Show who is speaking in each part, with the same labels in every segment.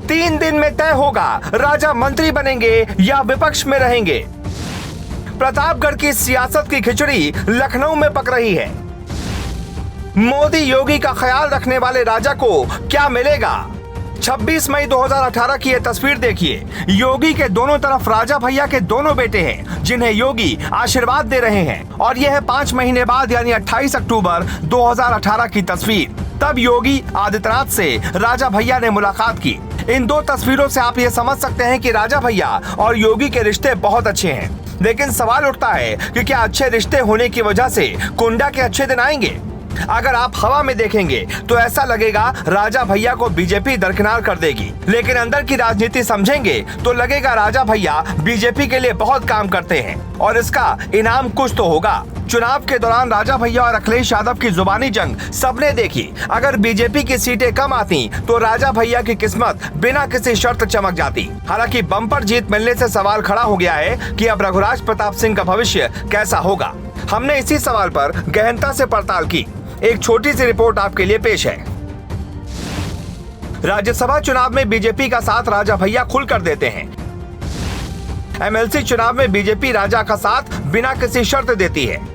Speaker 1: 3 दिन में तय होगा राजा मंत्री बनेंगे या विपक्ष में रहेंगे। प्रतापगढ़ की सियासत की खिचड़ी लखनऊ में पक रही है। मोदी योगी का ख्याल रखने वाले राजा को क्या मिलेगा? 26 मई 2018 की यह तस्वीर देखिए। योगी के दोनों तरफ राजा भैया के दोनों बेटे हैं जिन्हें योगी आशीर्वाद दे रहे हैं, और यह है 5 महीने बाद यानी 28 अक्टूबर 2018 की तस्वीर। तब योगी आदित्यनाथ से राजा भैया ने मुलाकात की। इन दो तस्वीरों से आप ये समझ सकते हैं कि राजा भैया और योगी के रिश्ते बहुत अच्छे हैं। लेकिन सवाल उठता है कि क्या अच्छे रिश्ते होने की वजह से कुंडा के अच्छे दिन आएंगे? अगर आप हवा में देखेंगे तो ऐसा लगेगा राजा भैया को बीजेपी दरकिनार कर देगी, लेकिन अंदर की राजनीति समझेंगे तो लगेगा राजा भैया बीजेपी के लिए बहुत काम करते हैं और इसका इनाम कुछ तो होगा। चुनाव के दौरान राजा भैया और अखिलेश यादव की जुबानी जंग सबने देखी। अगर बीजेपी की सीटें कम आती तो राजा भैया की किस्मत बिना किसी शर्त चमक जाती। हालांकि बम्पर जीत मिलने से सवाल खड़ा हो गया है कि अब रघुराज प्रताप सिंह का भविष्य कैसा होगा। हमने इसी सवाल पर गहनता से पड़ताल की। एक छोटी सी रिपोर्ट आपके लिए पेश है। राज्यसभा चुनाव में बीजेपी का साथ राजा भैया खुलकर देते हैं। एमएलसी चुनाव में बीजेपी राजा का साथ बिना किसी शर्त देती है।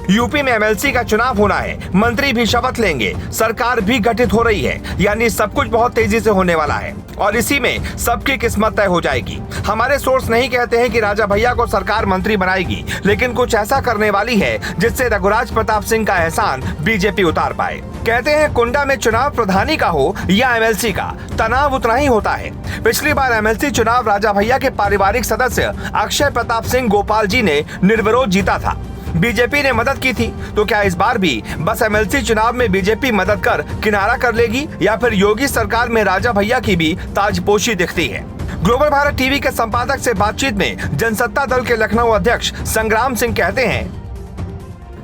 Speaker 1: यूपी में एमएलसी का चुनाव होना है, मंत्री भी शपथ लेंगे, सरकार भी गठित हो रही है, यानी सब कुछ बहुत तेजी से होने वाला है और इसी में सबकी किस्मत तय हो जाएगी। हमारे सोर्स नहीं कहते हैं कि राजा भैया को सरकार मंत्री बनाएगी, लेकिन कुछ ऐसा करने वाली है जिससे रघुराज प्रताप सिंह का एहसान बीजेपी उतार पाए। कहते हैं कुंडा में चुनाव प्रधानी का हो या एमएलसी का, तनाव उतना ही होता है। पिछली बार एमएलसी चुनाव राजा भैया के पारिवारिक सदस्य अक्षय प्रताप सिंह गोपाल जी ने निर्विरोध जीता था। बीजेपी ने मदद की थी, तो क्या इस बार भी बस एमएलसी चुनाव में बीजेपी मदद कर किनारा कर लेगी या फिर योगी सरकार में राजा भैया की भी ताजपोशी दिखती है? ग्लोबल भारत टीवी के संपादक से बातचीत में जनसत्ता दल के लखनऊ अध्यक्ष संग्राम सिंह कहते हैं,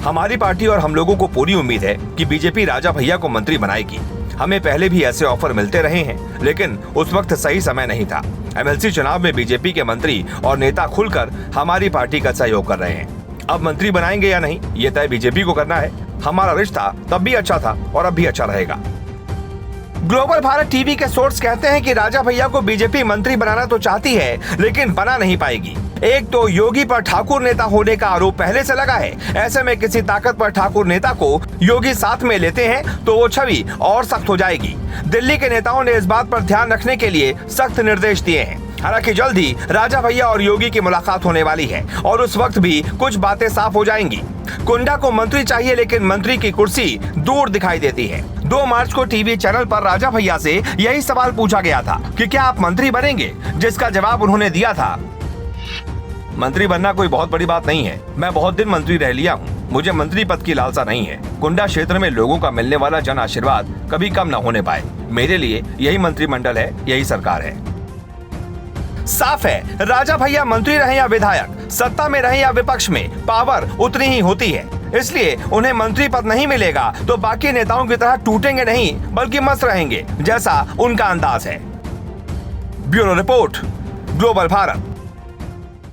Speaker 1: हमारी पार्टी और हम लोगों को पूरी उम्मीद है कि बीजेपी राजा भैया को मंत्री बनाएगी। हमें पहले भी ऐसे ऑफर मिलते रहे हैं, लेकिन उस वक्त सही समय नहीं था। एमएलसी चुनाव में बीजेपी के मंत्री और नेता खुलकर हमारी पार्टी का सहयोग कर रहे हैं। अब मंत्री बनाएंगे या नहीं, ये तय बीजेपी को करना है। हमारा रिश्ता तब भी अच्छा था और अब भी अच्छा रहेगा। ग्लोबल भारत टीवी के सोर्स कहते हैं कि राजा भैया को बीजेपी मंत्री बनाना तो चाहती है, लेकिन बना नहीं पाएगी। एक तो योगी पर ठाकुर नेता होने का आरोप पहले से लगा है। ऐसे में किसी ताकतवर ठाकुर नेता को योगी साथ में लेते हैं तो वो छवि और सख्त हो जाएगी। दिल्ली के नेताओं ने इस बात पर ध्यान रखने के लिए सख्त निर्देश दिए हैं। हालांकि जल्द ही राजा भैया और योगी की मुलाकात होने वाली है और उस वक्त भी कुछ बातें साफ हो जाएंगी। कुंडा को मंत्री चाहिए, लेकिन मंत्री की कुर्सी दूर दिखाई देती है। 2 मार्च को टीवी चैनल पर राजा भैया से यही सवाल पूछा गया था कि क्या आप मंत्री बनेंगे, जिसका जवाब उन्होंने दिया था, मंत्री बनना कोई बहुत बड़ी बात नहीं है। मैं बहुत दिन मंत्री रह लिया हूँ, मुझे मंत्री पद की लालसा नहीं है। कुंडा क्षेत्र में लोगों का मिलने वाला जन आशीर्वाद कभी कम न होने पाए। मेरे लिए यही मंत्रिमंडल है, यही सरकार है। साफ है, राजा भैया मंत्री रहे या विधायक, सत्ता में रहे या विपक्ष में, पावर उतनी ही होती है। इसलिए उन्हें मंत्री पद नहीं मिलेगा तो बाकी नेताओं की तरह टूटेंगे नहीं, बल्कि मस्त रहेंगे, जैसा उनका अंदाज है। Bureau report, global Bharat.